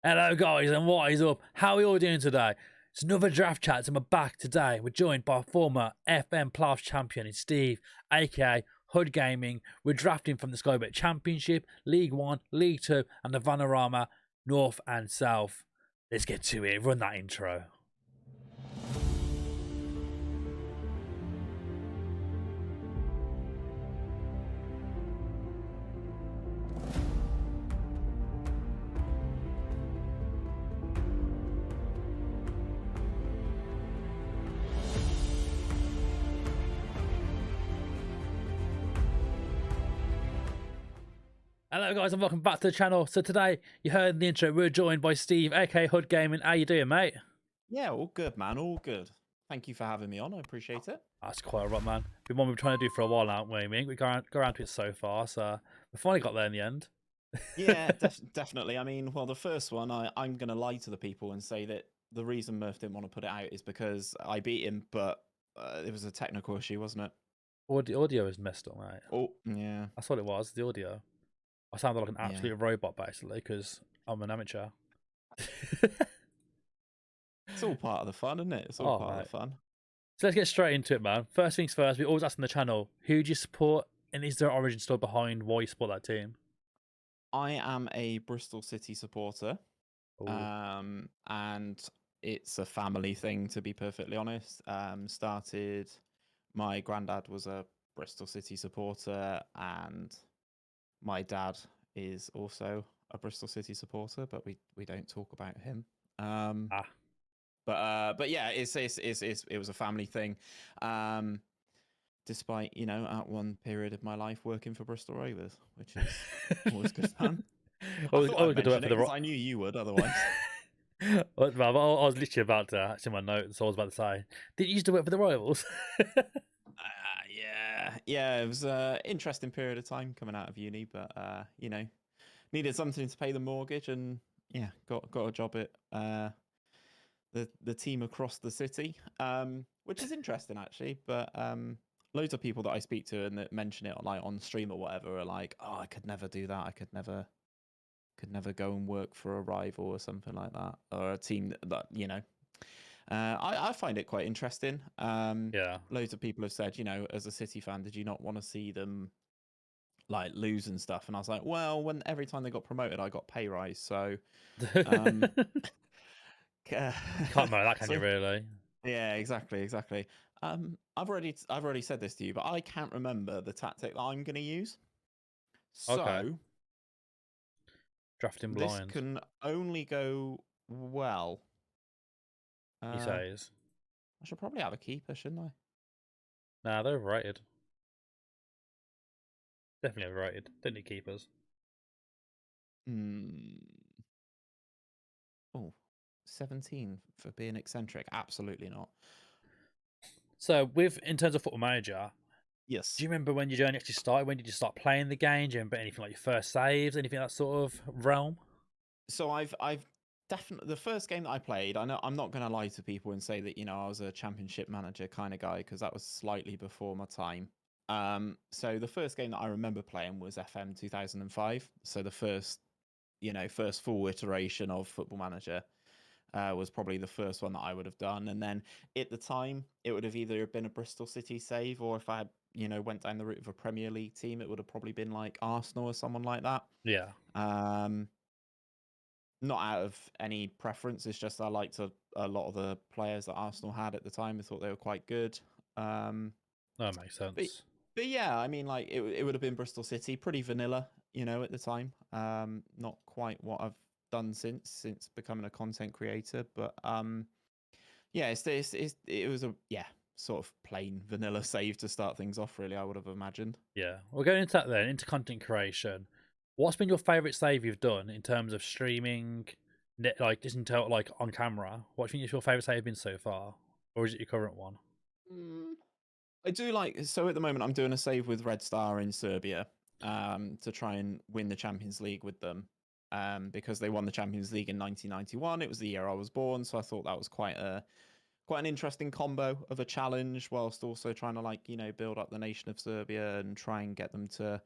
Hello, guys, and what is up? How are you all doing today? It's another draft chat, and we're back today. We're joined by former FM Playoffs champion Steve, aka Hood Gaming. We're drafting from the Skybet Championship, League One, League Two, and the Vanarama North and South. Let's get to it. Run that intro. Hello guys and welcome back to the channel. So today, you heard in the intro, we're joined by Steve, aka Hood Gaming. How you doing, mate? Yeah, all good, man. All good. Thank you for having me on. I appreciate it. That's quite a lot, man. Been one we've been trying to do for a while now, haven't we? We go around to it so far, so we finally got there in the end. Yeah, definitely. I mean, well, the first one, I'm going to lie to the people and say that the reason Murph didn't want to put it out is because I beat him, but it was a technical issue, wasn't it? Audio is messed up, mate. Oh, yeah. That's what it was, the audio. I sounded like an absolute robot, basically, because I'm an amateur. It's all part of the fun, isn't it? It's all part of the fun. So let's get straight into it, man. First things first, we always ask on the channel, who do you support, and is there an origin story behind why you support that team? I am a Bristol City supporter, and it's a family thing, to be perfectly honest. My granddad was a Bristol City supporter, and my dad is also a Bristol City supporter, but we don't talk about him. But yeah, it was a family thing. Despite, at one period of my life working for Bristol Rovers, which is always good fun. I knew you would otherwise. I was literally about to, actually my notes, I was about to say, did you used to work for the Royals? Yeah, it was an interesting period of time coming out of uni, but needed something to pay the mortgage, and yeah, got a job at the team across the city, which is interesting actually. But loads of people that I speak to and that mention it on stream or whatever are like, oh, I could never do that. I could never go and work for a rival or something like that, or a team that I find it quite interesting. Loads of people have said, as a City fan, did you not want to see them like lose and stuff? And I was like, well, every time they got promoted, I got pay rise. So can't know that, can you really? Yeah, exactly. I've already said this to you, but I can't remember the tactic that I'm going to use. So drafting blind. This can only go well. He says. I should probably have a keeper, shouldn't I? Nah, they're overrated. Definitely overrated. Don't need keepers. Oh, 17 for being eccentric. Absolutely not. So, in terms of Football Manager, yes. Do you remember when your journey actually started? When did you start playing the game? Do you remember anything like your first saves, anything that sort of realm? So I've definitely, the first game that I played, I know I'm not going to lie to people and say that I was a championship manager kind of guy, because that was slightly before my time. So the first game that I remember playing was FM 2005. So the first full iteration of Football Manager was probably the first one that I would have done. And then at the time, it would have either been a Bristol City save, or if I had, went down the route of a Premier League team, it would have probably been like Arsenal or someone like that. Yeah. Not out of any preference. It's just I liked a lot of the players that Arsenal had at the time. I thought they were quite good. That makes sense. But yeah, I mean, like it would have been Bristol City, pretty vanilla, at the time. Not quite what I've done since becoming a content creator, but yeah, it was a sort of plain vanilla save to start things off. Really, I would have imagined. Yeah, we'll go into that then, into content creation. What's been your favourite save you've done in terms of streaming, like just like on camera? What do you think your favourite save been so far, or is it your current one? I do so at the moment I'm doing a save with Red Star in Serbia to try and win the Champions League with them, because they won the Champions League in 1991. It was the year I was born, so I thought that was quite an interesting combo of a challenge, whilst also trying to build up the nation of Serbia and try and get them to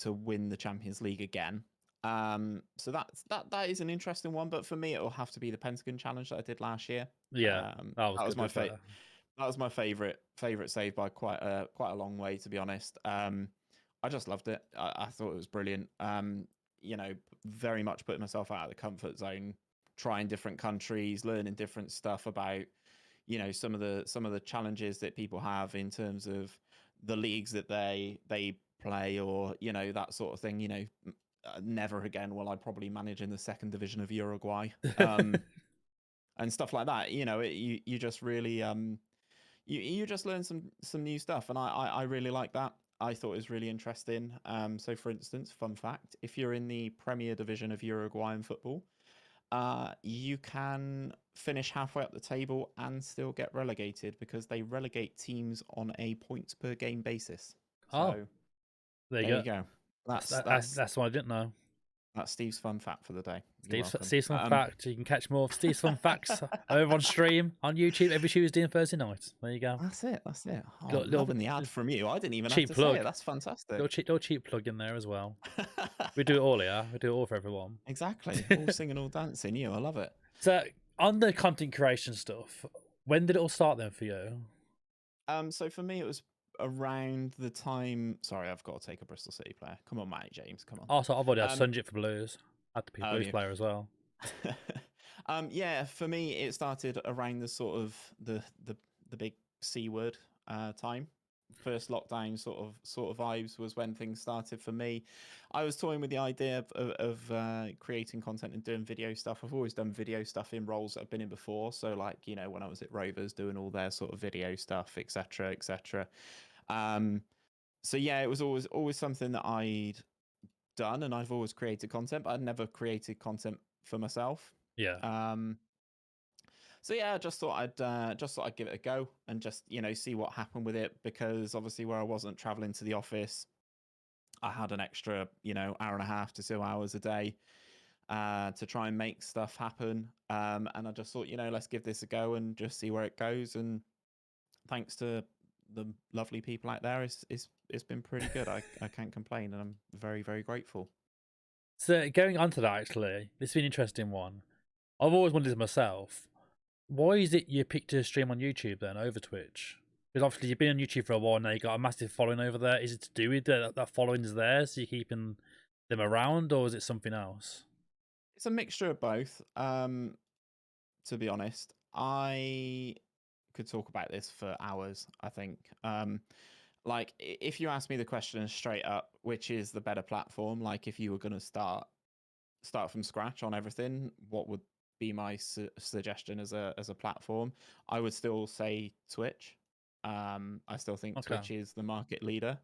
win the Champions League again. So that is an interesting one, but for me, it'll have to be the Pentagon challenge that I did last year. Yeah, that was That was good. my that was my favorite save by quite a long way, to be honest. I just loved it. I thought it was brilliant. You know, very much putting myself out of the comfort zone, trying different countries, learning different stuff about, you know, some of the challenges that people have in terms of the leagues that they play, or, you know, that sort of thing. You know, never again will I probably manage in the second division of Uruguay, and stuff like that. You know, you just really you just learn some new stuff, and I really like that. I thought it was really interesting. So for instance, fun fact: if you're in the Premier Division of Uruguayan football, you can finish halfway up the table and still get relegated, because they relegate teams on a points per game basis. Oh, So there there you you go. go. That's That's what I didn't know. that's Steve's fun fact for the day. You're welcome. Steve's Fun Fact. You can catch more of Steve's Fun Facts over on stream on YouTube every Tuesday and Thursday night. There you go. That's it. That's it. Oh, Got a little loving the ad from you. I didn't even have cheap to plug. say it. That's fantastic. Little cheap plug in there as well. We do it all here. We do it all for everyone. Exactly. All singing, all dancing. You, I love it. So on the content creation stuff, when did it all start then for you? So for me, it was around the time. Sorry, I've got to take a Bristol City player. Come on, Matty James. Come on. Oh, so I've already had Sunjit for Blues. I had to be a Blues yeah. player as well. Yeah, for me, it started around the sort of the big C word time. First lockdown sort of vibes was when things started for me. I was toying with the idea of creating content and doing video stuff. I've always done video stuff in roles that I've been in before. So like, you know, when I was at Rovers doing all their sort of video stuff, etc., etc. So yeah, it was always something that I'd done, and I've always created content, but I'd never created content for myself. Yeah. So yeah, I just thought I'd give it a go and just, you know, see what happened with it, because obviously where I wasn't traveling to the office, I had an extra, you know, hour and a half to 2 hours a day to try and make stuff happen. And I just thought, you know, let's give this a go and just see where it goes. And thanks to the lovely people out there, it's been pretty good. I can't complain, and I'm very, very grateful. So going on to that, actually, this has been an interesting one. I've always wondered myself, why is it you picked to stream on YouTube then over Twitch? Because obviously you've been on YouTube for a while now, you got a massive following over there. Is it to do with that following is there, so you're keeping them around, or is it something else? It's a mixture of both. To be honest, I could talk about this for hours, I think. Like, if you ask me the question straight up, which is the better platform, like if you were going to start from scratch on everything, what would be my suggestion as a platform? I would still say Twitch. I still think Twitch is the market leader.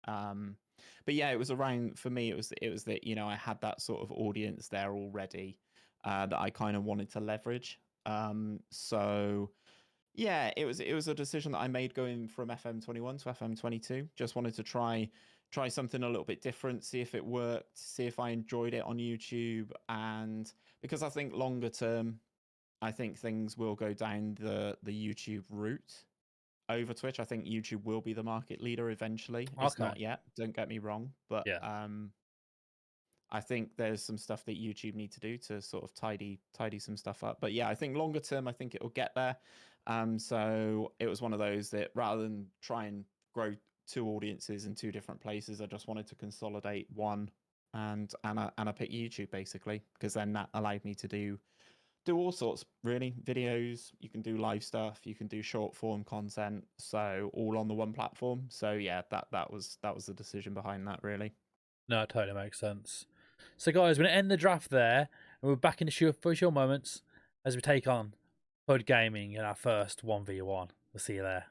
But yeah, it was around, for me, it was that, you know, I had that sort of audience there already that I kind of wanted to leverage. So yeah, it was a decision that I made going from FM21 to FM22. Just wanted to try something a little bit different, see if it worked, see if I enjoyed it on YouTube. And because I think longer term, I think things will go down the YouTube route over Twitch. I think YouTube will be the market leader eventually. It's not yet, don't get me wrong, but yeah. I think there's some stuff that YouTube need to do to sort of tidy some stuff up. But yeah, I think longer term, I think it will get there. So it was one of those that, rather than try and grow two audiences in two different places, I just wanted to consolidate one, and I picked YouTube basically, because then that allowed me to do all sorts, really. Videos, you can do live stuff, you can do short form content, so all on the one platform. So yeah, that was the decision behind that, really. No, it totally makes sense. So guys, we're going to end the draft there, and we're back in the show for short moments as we take on HUD Gaming in our first 1v1. We'll see you there.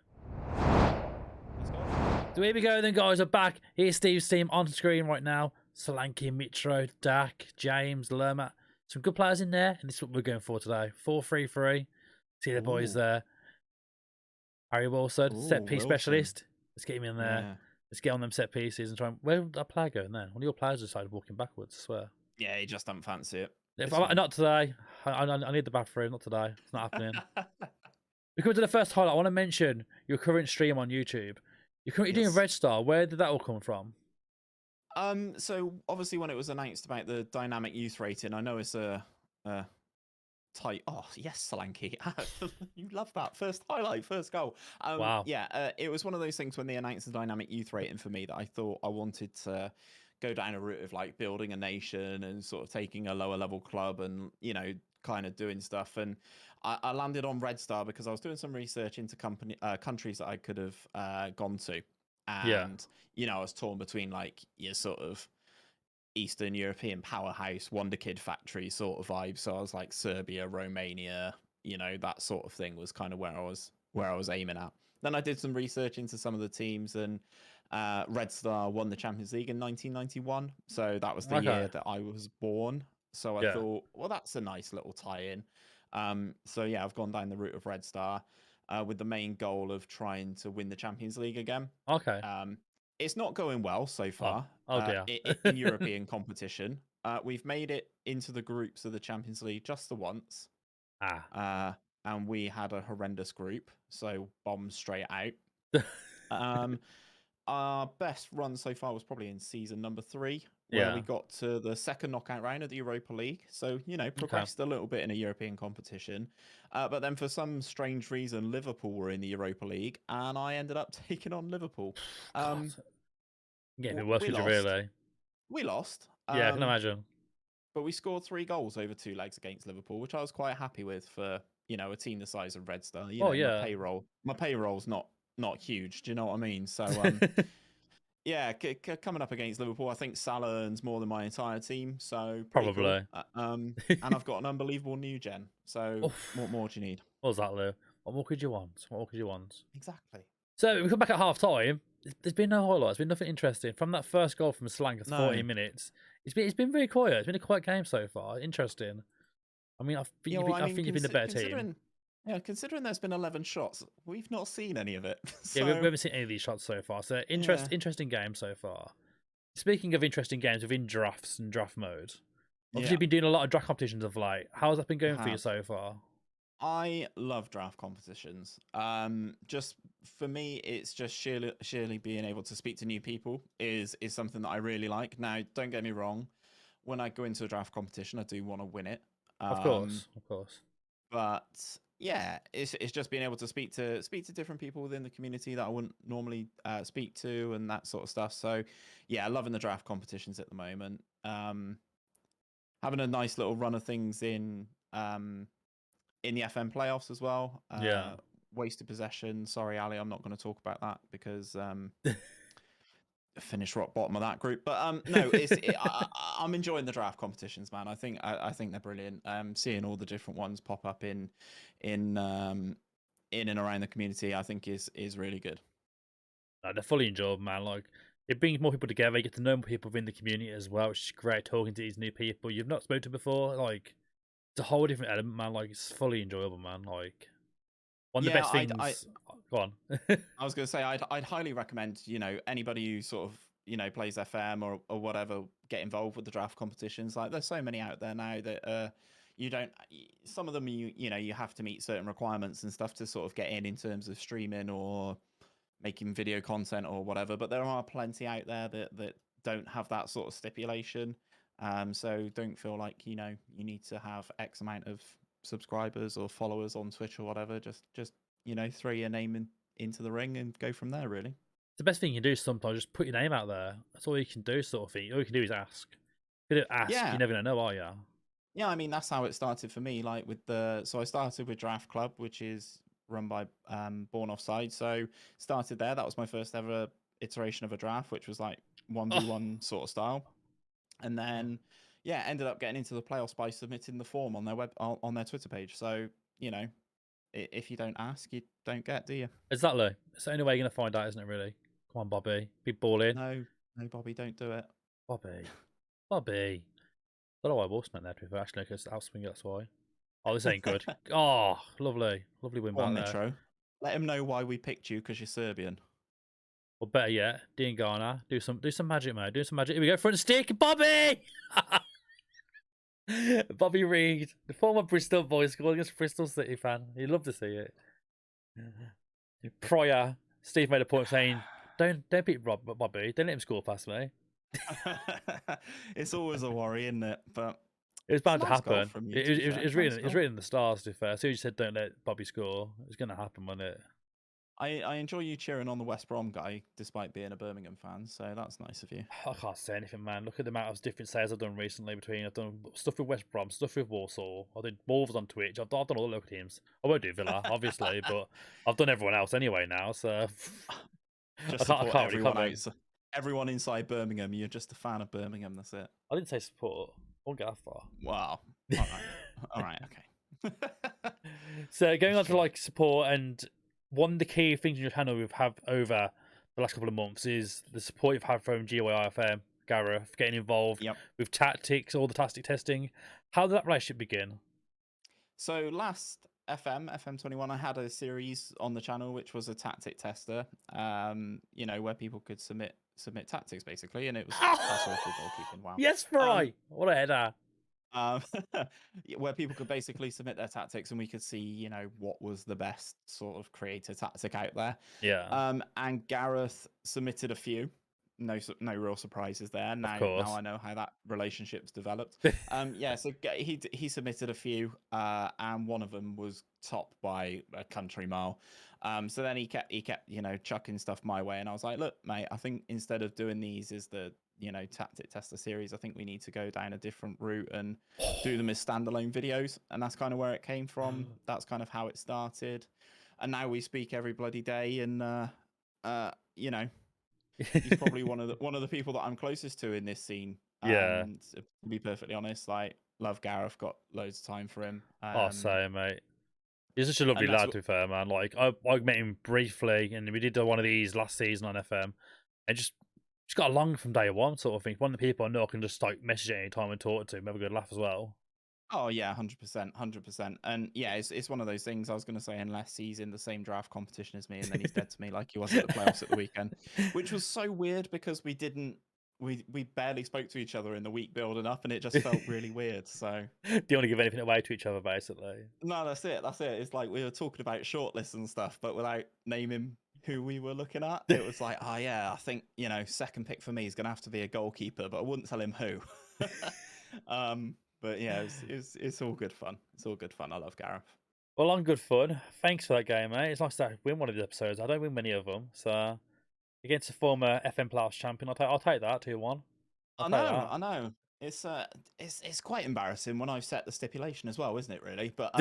Let's go. So here we go then, guys. We're back. Here's Steve's team on screen right now. Solanke, Mitro, Dak, James, Lermat. Some good players in there, and this is what we're going for today. 4-3-3. See the boys there. Harry Wilson, set piece specialist. Let's get him in there. Yeah. Let's get on them set pieces and try and... Where did that player go then? One of your players decided walking backwards, I swear. Yeah, he just doesn't fancy it. Not today. I need the bathroom, not today. It's not happening. We come to the first highlight. I want to mention your current stream on YouTube. You're currently doing Red Star. Where did that all come from? So obviously when it was announced about the dynamic youth rating, I know it's a tight. Oh yes, Solanke, you love that first highlight, first goal. Wow. Yeah, it was one of those things when they announced the dynamic youth rating for me that I thought I wanted to go down a route of like building a nation and sort of taking a lower level club and kind of doing stuff. And I landed on Red Star because I was doing some research into countries that I could have gone to, Yeah. and I was torn between like your sort of Eastern European powerhouse Wonder Kid factory sort of vibe. So I was like Serbia, Romania, that sort of thing was kind of where I was aiming at. Then I did some research into some of the teams, and Red Star won the Champions League in 1991. So that was the Okay. year that I was born. So I Yeah. thought, well, that's a nice little tie-in. So yeah, I've gone down the route of Red Star with the main goal of trying to win the Champions League again. Okay. Um, it's not going well so Oh. far Oh dear. in European competition. We've made it into the groups of the Champions League just the once, Ah. and we had a horrendous group, so bombed straight out. Um, our best run so far was probably in season number 3, where we Yeah. got to the second knockout round of the Europa League. So, Okay. progressed a little bit in a European competition. But then for some strange reason, Liverpool were in the Europa League, and I ended up taking on Liverpool. God. Um, Getting a bit worse, we would you lost. really? We lost. Yeah, I can imagine. But we scored 3 goals over 2 legs against Liverpool, which I was quite happy with for, a team the size of Red Star. Oh My yeah. payroll's not huge. Do you know what I mean? So yeah, coming up against Liverpool, I think Salah earns more than my entire team, so pretty cool. Probably. And I've got an unbelievable new gen. So Oof. what more do you need? What was that, Lou? What more could you want? What more could you want? Exactly. So we come back at half time. There's been no highlights. There's been nothing interesting from that first goal from Slank. 40 No. minutes. It's been very quiet. It's been a quiet game so far. Interesting. I mean, Yeah, well, I I mean, think you've been the better team. considering there's been 11 shots, we've not seen any of it. Yeah, we So haven't seen any of these shots so far. So yeah, interesting game so far. Speaking of interesting games within drafts and draft mode, obviously yeah, you've been doing a lot of draft competitions of late. How's that been I going for you have. so far? I love draft competitions. Just for me, it's just sheerly being able to speak to new people is something that I really like. Now, don't get me wrong, when I go into a draft competition, I do want to win it. Of Um, course, of course. but yeah, it's just being able to speak to different people within the community that I wouldn't normally speak to and that sort of stuff. So yeah, loving the draft competitions at the moment. Having a nice little run of things in the FM playoffs as well. Yeah. Wasted possession. Sorry, Ali, I'm not going to talk about that because finished rock bottom of that group. But no, I'm enjoying the draft competitions, man. I think they're brilliant. Seeing all the different ones pop up in and around the community, I think is really good. They're fully enjoyable, man. Like, it brings more people together. You get to know more people within the community as well, which is great. Talking to these new people you've not spoken to before, like, it's a whole different element, man. Like, it's fully enjoyable, man. Like, one of the Yeah, best things. Go on. I was going to say I'd highly recommend anybody who sort of plays FM or whatever get involved with the draft competitions. Like there's so many out there now that you don't. Some of them you have to meet certain requirements and stuff to sort of get in terms of streaming or making video content or whatever. But there are plenty out there that don't have that sort of stipulation. So don't feel like you need to have X amount of subscribers or followers on Twitch or whatever. Just throw your name into the ring and go from there, really. The best thing you can do is sometimes just put your name out there. That's all you can do, sort of thing. All you can do is ask. If you don't ask, Yeah. you're never going to know, are you? Yeah, I mean, that's how it started for me. Like so I started with Draft Club, which is run by Born Offside. So started there. That was my first ever iteration of a draft, which was like 1v1 sort of style. And then, yeah, ended up getting into the playoffs by submitting the form on their Twitter page. So, if you don't ask, you don't get, do you? Exactly. It's the only way you're going to find out, isn't it, really? Come on, Bobby. Be balling. No, Bobby, don't do it. Bobby. I don't know why I was meant there, to be fair, actually, because I'll swing it, that's why. Oh, this ain't good. Oh, lovely. Lovely win Go on, back there. Mitro. Let him know why we picked you, because you're Serbian. Or better yet, Dean Garner, do some magic, mate. Do some magic. Here we go, front stick, Bobby! Bobby Reed, the former Bristol boy, scored against a Bristol City fan. You'd love to see it. Prior, Steve made a point saying, don't beat Bobby. Don't let him score past me. It's always a worry, isn't it? But It was it's a bound to nice goal happen. from you, It, to be it, fair. it was Nice written. It was goal. written in the stars. To be fair, as soon as you said don't let Bobby score, it's going to happen, wasn't it? I enjoy you cheering on the West Brom guy, despite being a Birmingham fan. So that's nice of you. I can't say anything, man. Look at the amount of different sales I've done recently. I've done stuff with West Brom, stuff with Warsaw. I did Wolves on Twitch. I've done all the local teams. I won't do Villa, obviously, but I've done everyone else anyway now. So Just I support can't really everyone comment. outside. Everyone inside Birmingham, you're just a fan of Birmingham. That's it. I didn't say support. I won't get that far. Wow. All right. All right. Okay. So going on That's to like support, and one of the key things in your channel we've had over the last couple of months is the support you've had from GYIFM, Gareth, getting involved Yep. with tactics, all the tactic testing. How did that relationship begin? So last FM21, I had a series on the channel which was a tactic tester. Where people could submit tactics basically, and it was that's awful goalkeeping. Wow. Yes, right. What a header. Um, where people could basically submit their tactics, and we could see, what was the best sort of creator tactic out there. Yeah. And Gareth submitted a few. No real surprises there. Now I know how that relationship's developed. So he submitted a few, and one of them was topped by a country mile. So then he kept chucking stuff my way, and I was like, look, mate, I think instead of doing these as the tactic tester series, I think we need to go down a different route and do them as standalone videos. And that's kind of where it came from. That's kind of how it started. And now we speak every bloody day, and he's probably one of the people that I'm closest to in this scene. Yeah. To be perfectly honest, like, love Gareth, got loads of time for him. Same, mate. He's such a lovely lad, to be fair, man. Like I met him briefly, and we did one of these last season on FM, and just got along from day one, sort of thing. One of the people I know I can just like message at any time and talk to him, have a good laugh as well. Oh yeah, 100%. And yeah, it's one of those things. I was going to say, unless he's in the same draft competition as me, and then he's dead to me like he was at the playoffs at the weekend, which was so weird because we barely spoke to each other in the week building up, and it just felt really weird. So do you want to give anything away to each other, basically? No, that's it. It's like we were talking about shortlists and stuff, but without naming who we were looking at. It was like, oh yeah, I think second pick for me is going to have to be a goalkeeper, but I wouldn't tell him who. But yeah, it's all good fun. It's all good fun. I love Gareth. Well, on good fun. Thanks for that game, mate. It's nice to win one of the episodes. I don't win many of them, so against a former FM Playoffs champion, I'll take that 2-1. I know. It's quite embarrassing when I've set the stipulation as well, isn't it? Really, but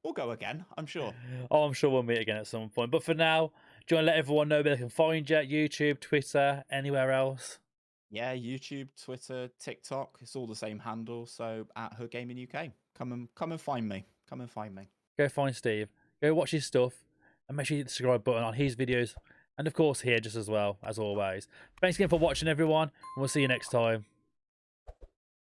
we'll go again, I'm sure. Oh, I'm sure we'll meet again at some point. But for now, do you want to let everyone know where they can find you? YouTube, Twitter, anywhere else? Yeah, YouTube, Twitter, TikTok. It's all the same handle. So at Hood Gaming UK, come and find me. Come and find me. Go find Steve. Go watch his stuff, and make sure you hit the subscribe button on his videos, and of course here just as well as always. Thanks again for watching, everyone, and we'll see you next time.